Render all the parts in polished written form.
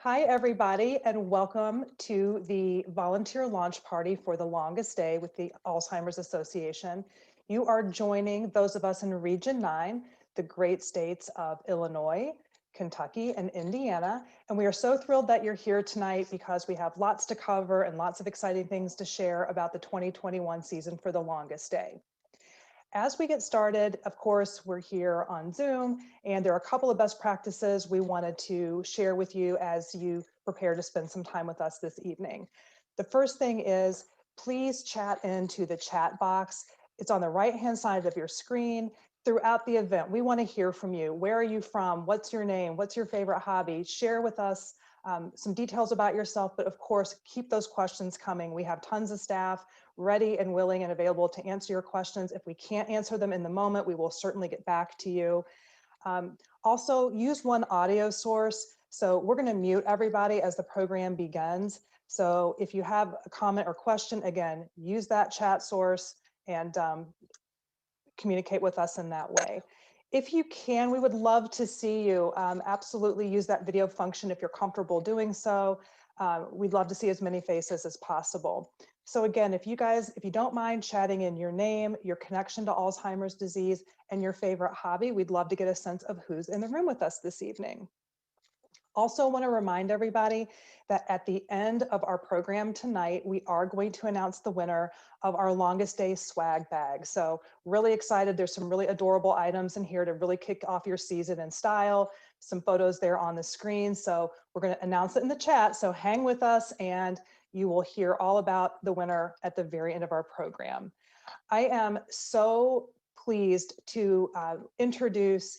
Hi, everybody, and welcome to the volunteer launch party for the longest day with the Alzheimer's Association. You are joining those of us in Region 9, the great states of Illinois, Kentucky, and Indiana. And we are so thrilled that you're here tonight because we have lots to cover and lots of exciting things to share about the 2021 season for the longest day. As we get started, of course, we're here on Zoom, and there are a couple of best practices we wanted to share with you as you prepare to spend some time with us this evening. The first thing is, please chat into the chat box. It's on the right-hand side of your screen. Throughout the event, we want to hear from you. Where are you from? What's your name? What's your favorite hobby? Share with us some details about yourself, but of course, keep those questions coming. We have tons of staff ready and willing and available to answer your questions. If we can't answer them in the moment, we will certainly get back to you. Also, use one audio source. So we're going to mute everybody as the program begins. So if you have a comment or question, again, use that chat source and communicate with us in that way. If you can, we would love to see you. Absolutely use that video function if you're comfortable doing so. We'd love to see as many faces as possible. So again, if you don't mind chatting in your name, your connection to Alzheimer's disease, and your favorite hobby, we'd love to get a sense of who's in the room with us this evening. Also want to remind everybody that at the end of our program tonight, we are going to announce the winner of our longest day swag bag. So really excited. There's some really adorable items in here to really kick off your season in style. Some photos there on the screen. So we're going to announce it in the chat. So hang with us and you will hear all about the winner at the very end of our program. I am so pleased to introduce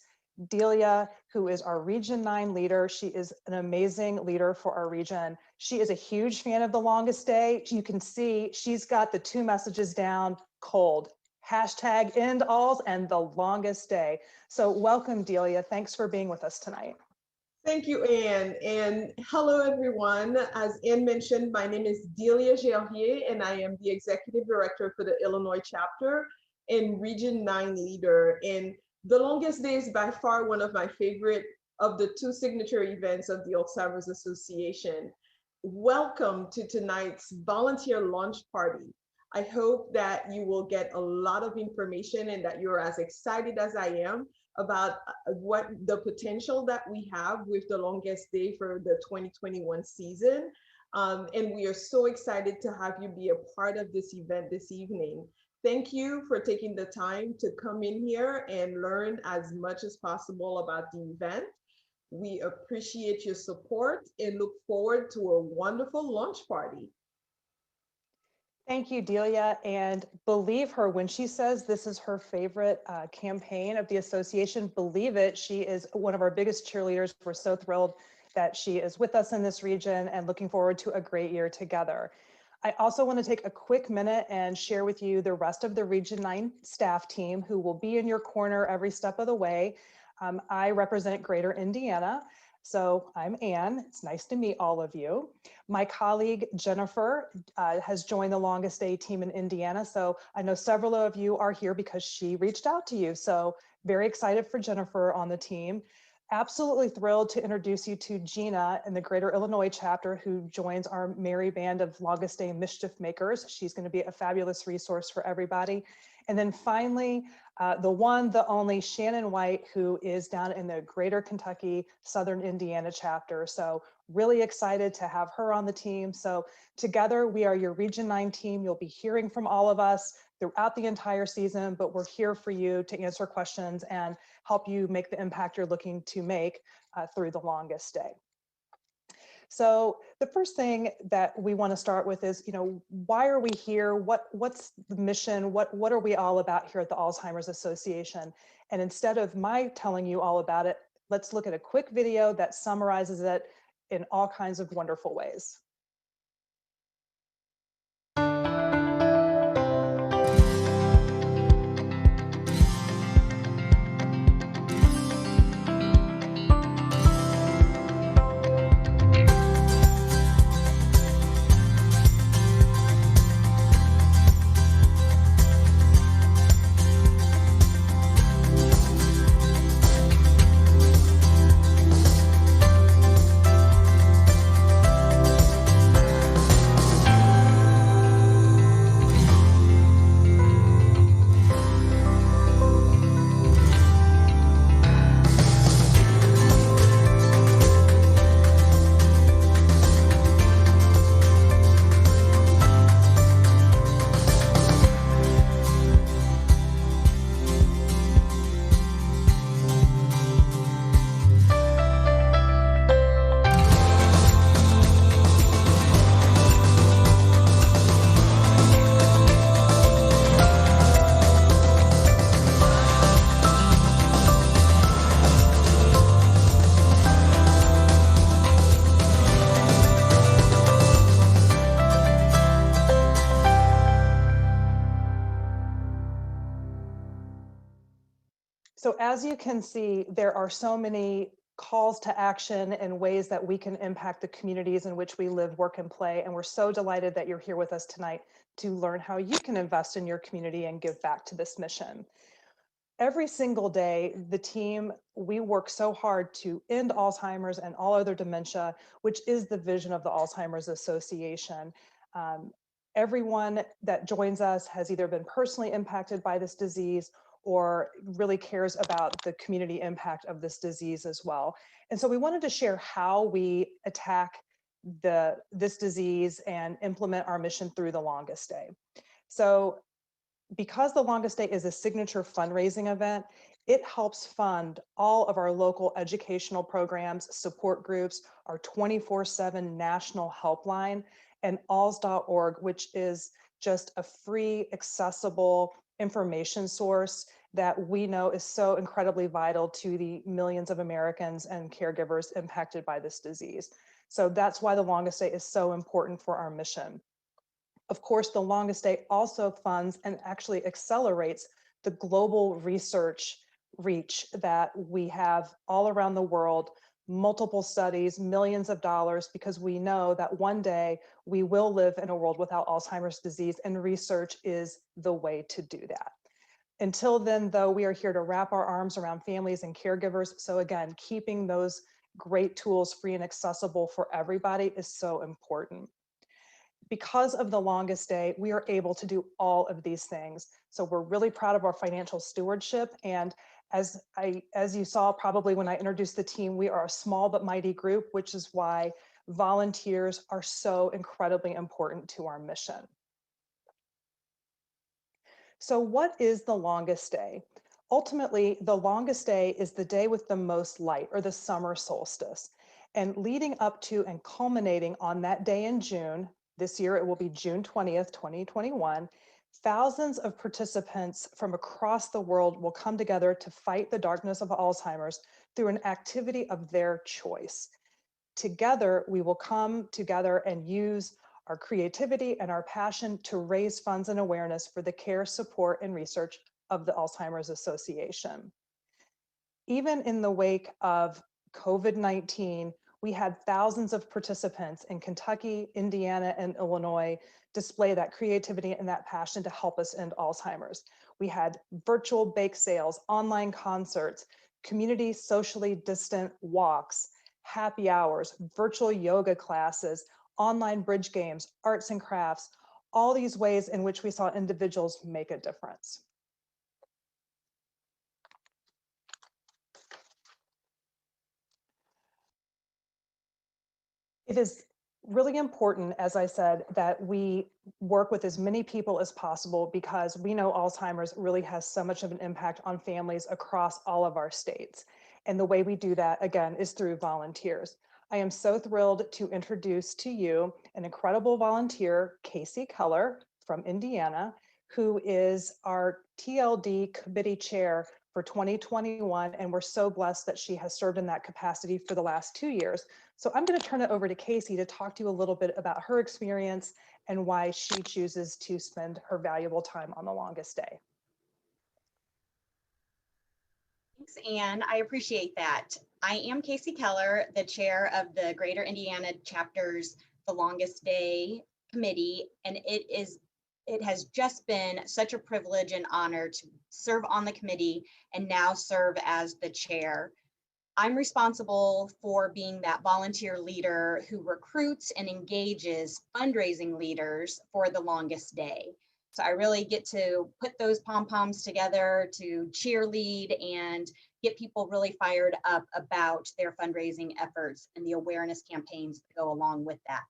Delia, who is our Region 9 leader. She is an amazing leader for our region. She is a huge fan of the longest day. You can see she's got the two messages down cold. Hashtag end alls and the longest day. So welcome, Delia. Thanks for being with us tonight. Thank you, Anne. And hello, everyone. As Anne mentioned, my name is Delia Gervier, and I am the Executive Director for the Illinois chapter and Region 9 leader. And the longest day is by far one of my favorite of the two signature events of the Alzheimer's Association. Welcome to tonight's volunteer launch party. I hope that you will get a lot of information and that you're as excited as I am about what the potential that we have with the longest day for the 2021 season. And we are so excited to have you be a part of this event this evening. Thank you for taking the time to come in here and learn as much as possible about the event. We appreciate your support and look forward to a wonderful launch party. Thank you, Delia. And believe her when she says this is her favorite campaign of the association, believe it, she is one of our biggest cheerleaders. We're so thrilled that she is with us in this region and looking forward to a great year together. I also want to take a quick minute and share with you the rest of the Region 9 staff team who will be in your corner every step of the way. I represent Greater Indiana. So I'm Anne. It's nice to meet all of you. My colleague Jennifer has joined the longest day team in Indiana. So I know several of you are here because she reached out to you. So very excited for Jennifer on the team. Absolutely thrilled to introduce you to Gina in the Greater Illinois chapter, who joins our merry band of longest day mischief makers. She's going to be a fabulous resource for everybody. And then finally, the one, the only Shannon White, who is down in the Greater Kentucky, Southern Indiana chapter. So really excited to have her on the team. So together we are your Region 9 team. You'll be hearing from all of us throughout the entire season, but we're here for you to answer questions and help you make the impact you're looking to make through the longest day. So the first thing that we want to start with is, why are we here? What's the mission? What are we all about here at the Alzheimer's Association? And instead of my telling you all about it, let's look at a quick video that summarizes it in all kinds of wonderful ways. So as you can see, there are so many calls to action and ways that we can impact the communities in which we live, work, and play. And we're so delighted that you're here with us tonight to learn how you can invest in your community and give back to this mission. Every single day, the team, we work so hard to end Alzheimer's and all other dementia, which is the vision of the Alzheimer's Association. Um, Everyone that joins us has either been personally impacted by this disease or really cares about the community impact of this disease as well. And so we wanted to share how we attack this disease and implement our mission through the longest day. So because the longest day is a signature fundraising event, it helps fund all of our local educational programs, support groups, our 24/7 national helpline, and alls.org, which is just a free, accessible information source that we know is so incredibly vital to the millions of Americans and caregivers impacted by this disease. So that's why the longest day is so important for our mission. Of course, the longest day also funds and actually accelerates the global research reach that we have all around the world, multiple studies, millions of dollars, because we know that one day we will live in a world without Alzheimer's disease, and research is the way to do that. Until then, though, we are here to wrap our arms around families and caregivers. So again, keeping those great tools free and accessible for everybody is so important. Because of the longest day, we are able to do all of these things. So we're really proud of our financial stewardship. And as you saw probably when I introduced the team, we are a small but mighty group, which is why volunteers are so incredibly important to our mission. So what is the longest day? Ultimately, the longest day is the day with the most light, or the summer solstice. And leading up to and culminating on that day in June, this year it will be June 20th, 2021, thousands of participants from across the world will come together to fight the darkness of Alzheimer's through an activity of their choice. Together, we will come together and use our creativity and our passion to raise funds and awareness for the care, support, and research of the Alzheimer's Association. Even in the wake of COVID-19, we had thousands of participants in Kentucky, Indiana, and Illinois display that creativity and that passion to help us end Alzheimer's. We had virtual bake sales, online concerts, community socially distant walks, happy hours, virtual yoga classes, online bridge games, arts and crafts, all these ways in which we saw individuals make a difference. It is really important, as I said, that we work with as many people as possible because we know Alzheimer's really has so much of an impact on families across all of our states. And the way we do that, again, is through volunteers. I am so thrilled to introduce to you an incredible volunteer, Casey Keller from Indiana, who is our TLD committee chair for 2021. And we're so blessed that she has served in that capacity for the last 2 years. So I'm going to turn it over to Casey to talk to you a little bit about her experience and why she chooses to spend her valuable time on the longest day. Thanks, Anne. I appreciate that. I am Casey Keller, the chair of the Greater Indiana Chapter's The Longest Day Committee, and it has just been such a privilege and honor to serve on the committee and now serve as the chair. I'm responsible for being that volunteer leader who recruits and engages fundraising leaders for the longest day. So I really get to put those pom-poms together to cheerlead and get people really fired up about their fundraising efforts and the awareness campaigns that go along with that.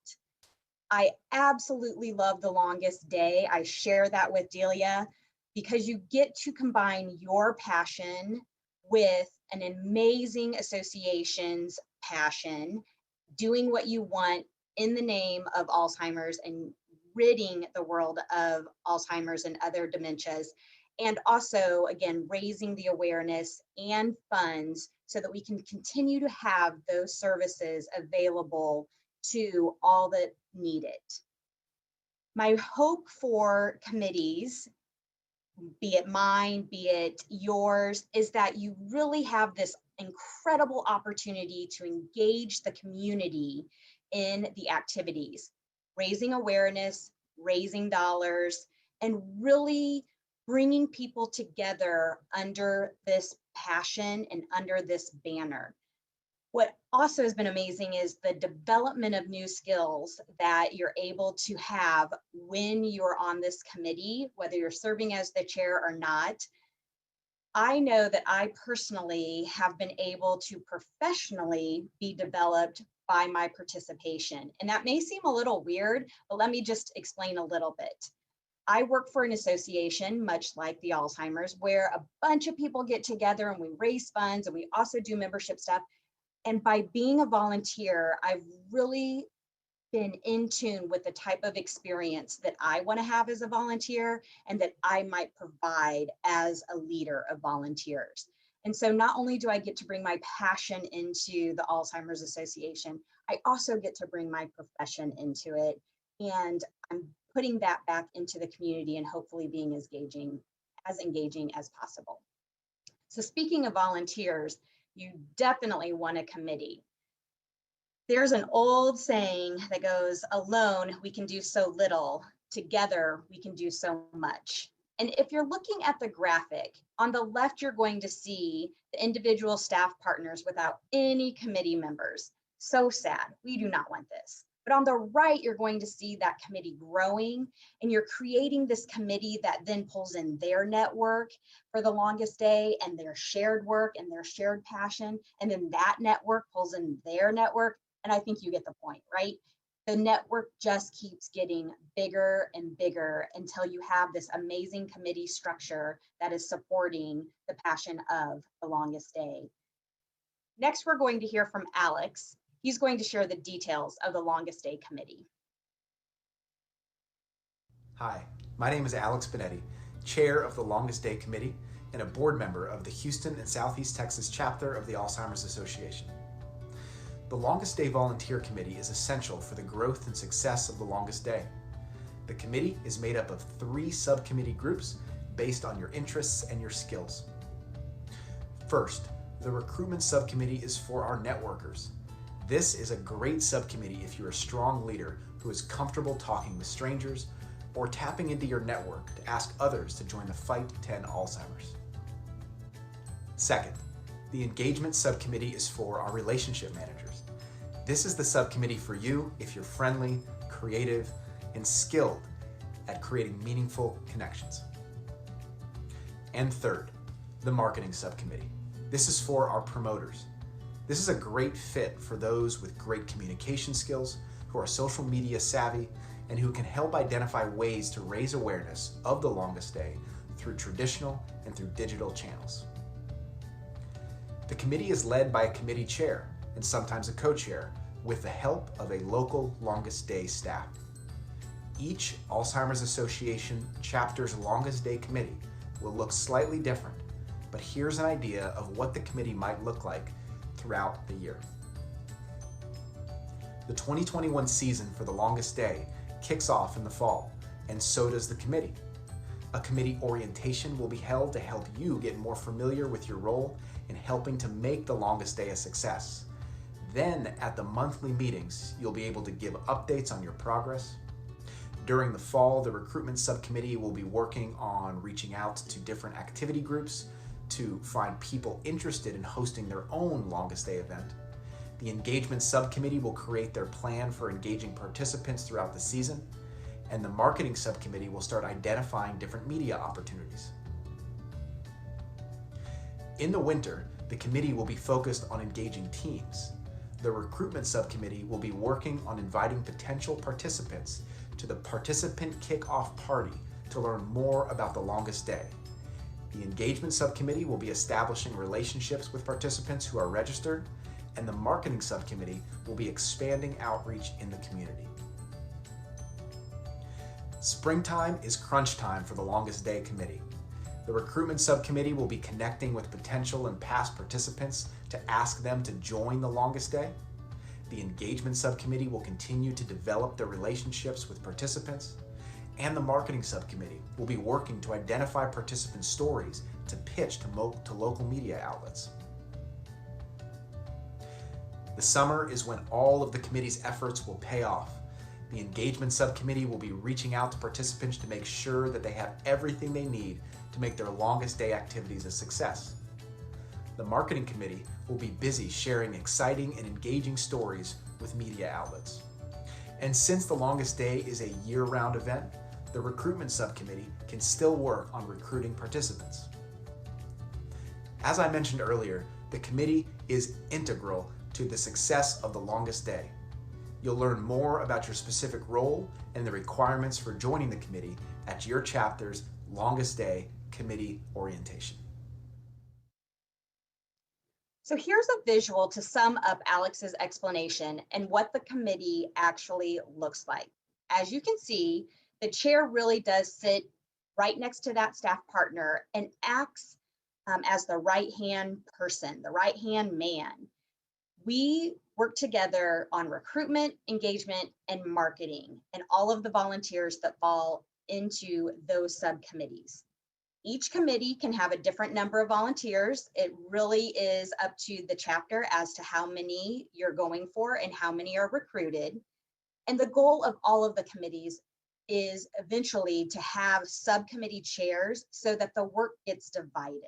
I absolutely love the longest day. I share that with Delia because you get to combine your passion with an amazing association's passion, doing what you want in the name of Alzheimer's and ridding the world of Alzheimer's and other dementias. And also, again, raising the awareness and funds so that we can continue to have those services available to all that need it. My hope for committees be it mine, be it yours, is that you really have this incredible opportunity to engage the community in the activities, raising awareness, raising dollars, and really bringing people together under this passion and under this banner. What also has been amazing is the development of new skills that you're able to have when you're on this committee, whether you're serving as the chair or not. I know that I personally have been able to professionally be developed by my participation. And that may seem a little weird, but let me just explain a little bit. I work for an association, much like the Alzheimer's, where a bunch of people get together and we raise funds and we also do membership stuff. And by being a volunteer, I've really been in tune with the type of experience that I want to have as a volunteer and that I might provide as a leader of volunteers. And so not only do I get to bring my passion into the Alzheimer's Association, I also get to bring my profession into it. And I'm putting that back into the community and hopefully being as engaging as possible. So speaking of volunteers, you definitely want a committee. There's an old saying that goes, alone we can do so little, together we can do so much. And if you're looking at the graphic, on the left, you're going to see the individual staff partners without any committee members. So sad, we do not want this. But on the right, you're going to see that committee growing, and you're creating this committee that then pulls in their network for the longest day and their shared work and their shared passion. And then that network pulls in their network. And I think you get the point, right? The network just keeps getting bigger and bigger until you have this amazing committee structure that is supporting the passion of the longest day. Next, we're going to hear from Alex. He's going to share the details of the longest day committee. Hi, my name is Alex Benetti, chair of the Longest Day Committee and a board member of the Houston and Southeast Texas chapter of the Alzheimer's Association. The Longest Day Volunteer Committee is essential for the growth and success of the longest day. The committee is made up of 3 subcommittee groups based on your interests and your skills. First, the Recruitment Subcommittee is for our networkers. This is a great subcommittee if you're a strong leader who is comfortable talking with strangers or tapping into your network to ask others to join the fight to end Alzheimer's. Second, the Engagement Subcommittee is for our relationship managers. This is the subcommittee for you if you're friendly, creative, and skilled at creating meaningful connections. And third, the Marketing Subcommittee. This is for our promoters. This is a great fit for those with great communication skills, who are social media savvy, and who can help identify ways to raise awareness of the longest day through traditional and through digital channels. The committee is led by a committee chair and sometimes a co-chair with the help of a local longest day staff. Each Alzheimer's Association chapter's longest day committee will look slightly different, but here's an idea of what the committee might look like throughout the year. The 2021 season for the longest day kicks off in the fall, and so does the committee. A committee orientation will be held to help you get more familiar with your role in helping to make the longest day a success. Then at the monthly meetings, you'll be able to give updates on your progress. During the fall, the Recruitment Subcommittee will be working on reaching out to different activity groups to find people interested in hosting their own longest day event. The Engagement Subcommittee will create their plan for engaging participants throughout the season, and the Marketing Subcommittee will start identifying different media opportunities. In the winter, the committee will be focused on engaging teams. The Recruitment Subcommittee will be working on inviting potential participants to the Participant Kickoff Party to learn more about the longest day. The Engagement Subcommittee will be establishing relationships with participants who are registered, and the Marketing Subcommittee will be expanding outreach in the community. Springtime is crunch time for the Longest Day Committee. The Recruitment Subcommittee will be connecting with potential and past participants to ask them to join the longest day. The Engagement Subcommittee will continue to develop their relationships with participants, and the marketing subcommittee will be working to identify participant stories to pitch to local media outlets. The summer is when all of the committee's efforts will pay off. The engagement subcommittee will be reaching out to participants to make sure that they have everything they need to make their longest day activities a success. The marketing committee will be busy sharing exciting and engaging stories with media outlets. And since the longest day is a year-round event, the recruitment subcommittee can still work on recruiting participants. As I mentioned earlier, the committee is integral to the success of the longest day. You'll learn more about your specific role and the requirements for joining the committee at your chapter's longest day committee orientation. So here's a visual to sum up Alex's explanation and what the committee actually looks like. As you can see, the chair really does sit right next to that staff partner and acts as the right-hand person, the right-hand man. We work together on recruitment, engagement, and marketing, and all of the volunteers that fall into those subcommittees. Each committee can have a different number of volunteers. It really is up to the chapter as to how many you're going for and how many are recruited. And the goal of all of the committees is eventually to have subcommittee chairs so that the work gets divided.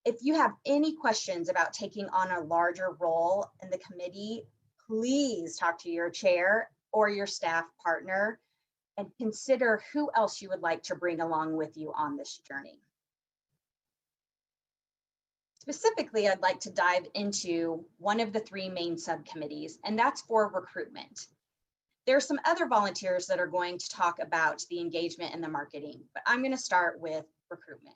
If you have any questions about taking on a larger role in the committee, please talk to your chair or your staff partner and consider who else you would like to bring along with you on this journey. Specifically, I'd like to dive into one of the three main subcommittees, and that's for recruitment. There are some other volunteers that are going to talk about the engagement and the marketing, but I'm going to start with recruitment.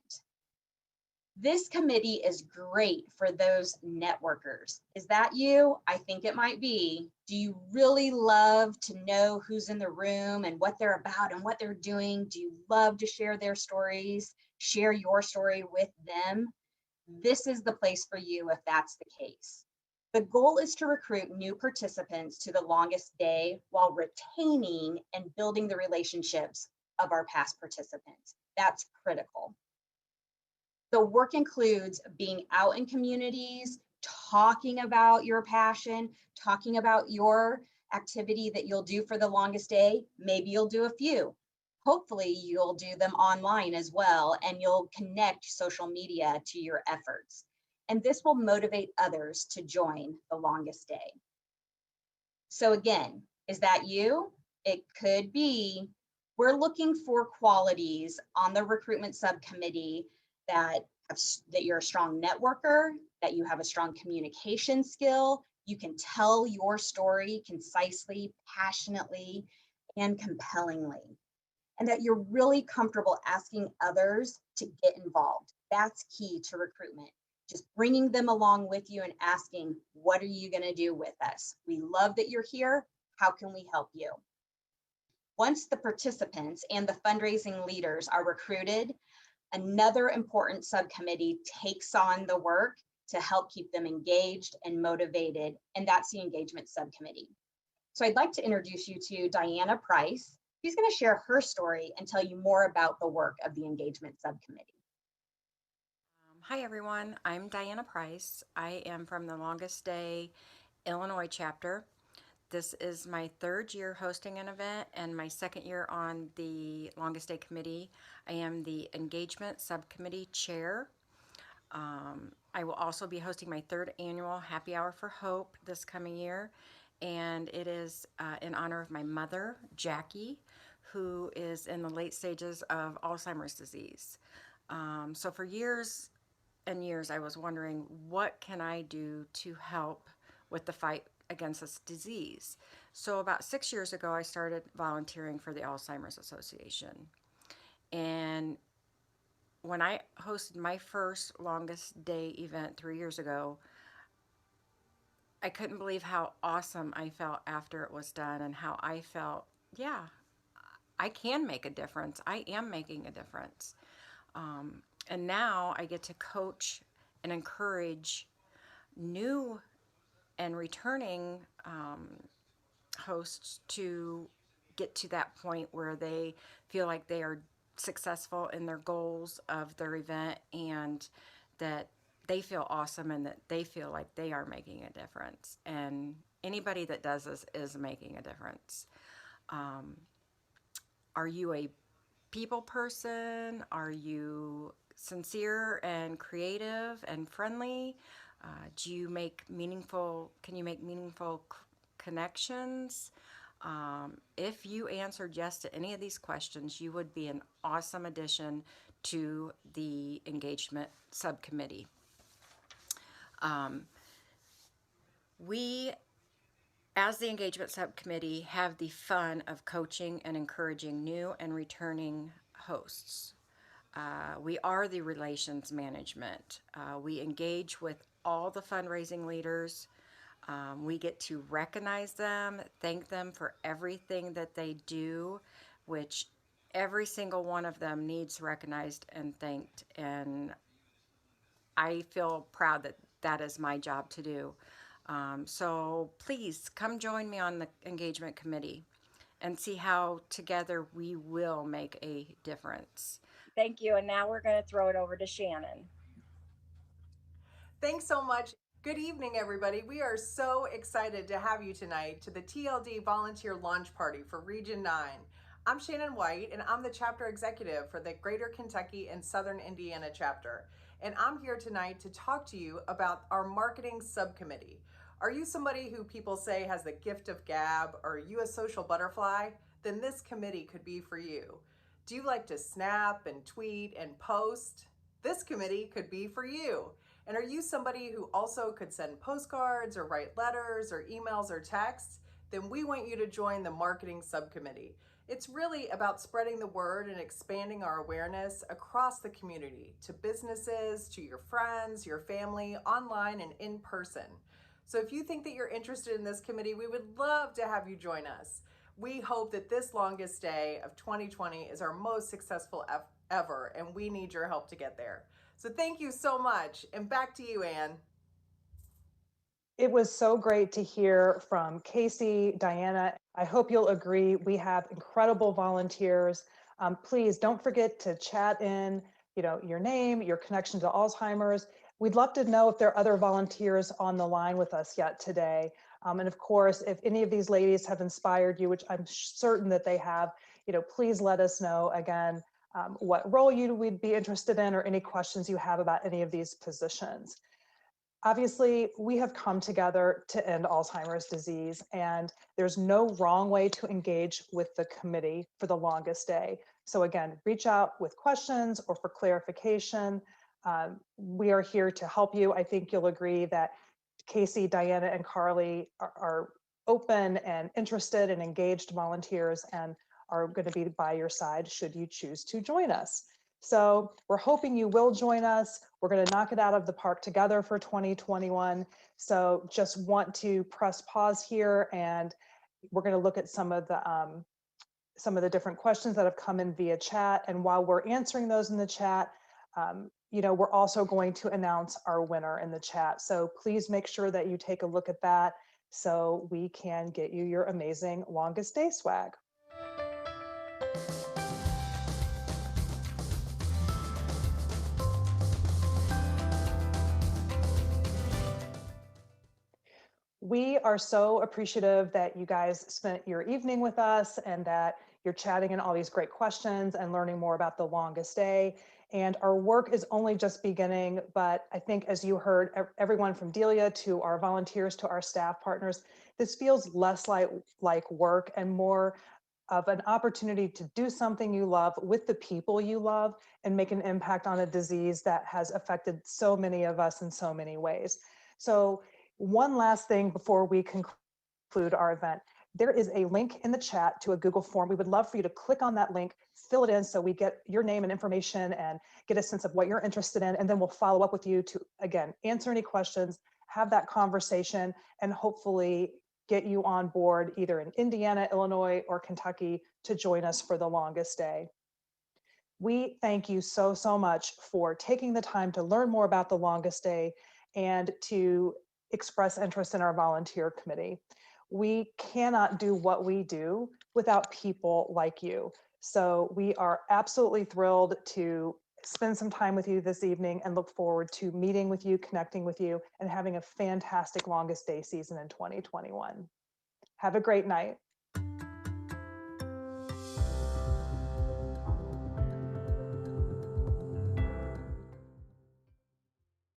This committee is great for those networkers. Is that you? I think it might be. Do you really love to know who's in the room and what they're about and what they're doing? Do you love to share their stories, share your story with them? This is the place for you if that's the case. The goal is to recruit new participants to the longest day while retaining and building the relationships of our past participants. That's critical. The work includes being out in communities, talking about your passion, talking about your activity that you'll do for the longest day. Maybe you'll do a few. Hopefully you'll do them online as well, and you'll connect social media to your efforts. And this will motivate others to join the longest day. So again, is that you? It could be. We're looking for qualities on the recruitment subcommittee that you're a strong networker, that you have a strong communication skill, you can tell your story concisely, passionately, and compellingly, and that you're really comfortable asking others to get involved. That's key to recruitment. Just bringing them along with you and asking, what are you going to do with us? We love that you're here. How can we help you? Once the participants and the fundraising leaders are recruited, another important subcommittee takes on the work to help keep them engaged and motivated, and that's the engagement subcommittee. So I'd like to introduce you to Diana Price. She's going to share her story and tell you more about the work of the engagement subcommittee. Hi everyone, I'm Diana Price. I am from the Longest Day Illinois chapter. This is my third year hosting an event and my second year on the Longest Day committee. I am the engagement subcommittee chair. I will also be hosting my third annual Happy Hour for Hope this coming year, and it is in honor of my mother, Jackie, who is in the late stages of Alzheimer's disease. So for years and years, I was wondering, what can I do to help with the fight against this disease? So about 6 years ago, I started volunteering for the Alzheimer's Association. And when I hosted my first Longest Day event 3 years ago, I couldn't believe how awesome I felt after it was done and how I felt, yeah, I can make a difference. I am making a difference. And now I get to coach and encourage new and returning hosts to get to that point where they feel like they are successful in their goals of their event, and that they feel awesome and that they feel like they are making a difference. And anybody that does this is making a difference. Are you a people person? Are you sincere and creative and friendly? Do you make meaningful, can you make meaningful connections? If you answered yes to any of these questions, you would be an awesome addition to the engagement subcommittee. We, as the engagement subcommittee, have the fun of coaching and encouraging new and returning hosts. We are the relations management. We engage with all the fundraising leaders. We get to recognize them, thank them for everything that they do, which every single one of them needs recognized and thanked. And I feel proud that that is my job to do. So please come join me on the engagement committee and see how together we will make a difference. Thank you. And now we're going to throw it over to Shannon. Thanks so much. Good evening, everybody. We are so excited to have you tonight to the TLD Volunteer Launch Party for Region 9. I'm Shannon White, and I'm the chapter executive for the Greater Kentucky and Southern Indiana chapter. And I'm here tonight to talk to you about our marketing subcommittee. Are you somebody who people say has the gift of gab, or are you a social butterfly? Then this committee could be for you. Do you like to snap and tweet and post? This committee could be for you. And are you somebody who also could send postcards or write letters or emails or texts? Then we want you to join the marketing subcommittee. It's really about spreading the word and expanding our awareness across the community, to businesses, to your friends, your family, online and in person. So if you think that you're interested in this committee, we would love to have you join us. We hope that this longest day of 2020 is our most successful ever, and we need your help to get there. So thank you so much. And back to you, Anne. It was so great to hear from Casey, Diana. I hope you'll agree we have incredible volunteers. Please don't forget to chat in, your name, your connection to Alzheimer's. We'd love to know if there are other volunteers on the line with us yet today. And of course, if any of these ladies have inspired you, which I'm certain that they have, please let us know again what role you would be interested in, or any questions you have about any of these positions. Obviously, we have come together to end Alzheimer's disease, and there's no wrong way to engage with the committee for the longest day. So again, reach out with questions or for clarification. We are here to help you. I think you'll agree that Casey, Diana, and Carly are open and interested and engaged volunteers, and are going to be by your side should you choose to join us. So we're hoping you will join us. We're going to knock it out of the park together for 2021. So just want to press pause here, and we're going to look at some of the different questions that have come in via chat. And while we're answering those in the chat, we're also going to announce our winner in the chat. So please make sure that you take a look at that so we can get you your amazing longest day swag. We are so appreciative that you guys spent your evening with us, and that you're chatting and all these great questions and learning more about the longest day. And our work is only just beginning, but I think, as you heard everyone from Delia to our volunteers to our staff partners, this feels less like work and more of an opportunity to do something you love with the people you love and make an impact on a disease that has affected so many of us in so many ways. So one last thing before we conclude our event. There is a link in the chat to a Google form. We would love for you to click on that link, fill it in so we get your name and information and get a sense of what you're interested in. And then we'll follow up with you to, again, answer any questions, have that conversation, and hopefully get you on board either in Indiana, Illinois, or Kentucky to join us for the longest day. We thank you so, so much for taking the time to learn more about the longest day and to express interest in our volunteer committee. We cannot do what we do without people like you. So we are absolutely thrilled to spend some time with you this evening and look forward to meeting with you, connecting with you, and having a fantastic longest day season in 2021. Have a great night.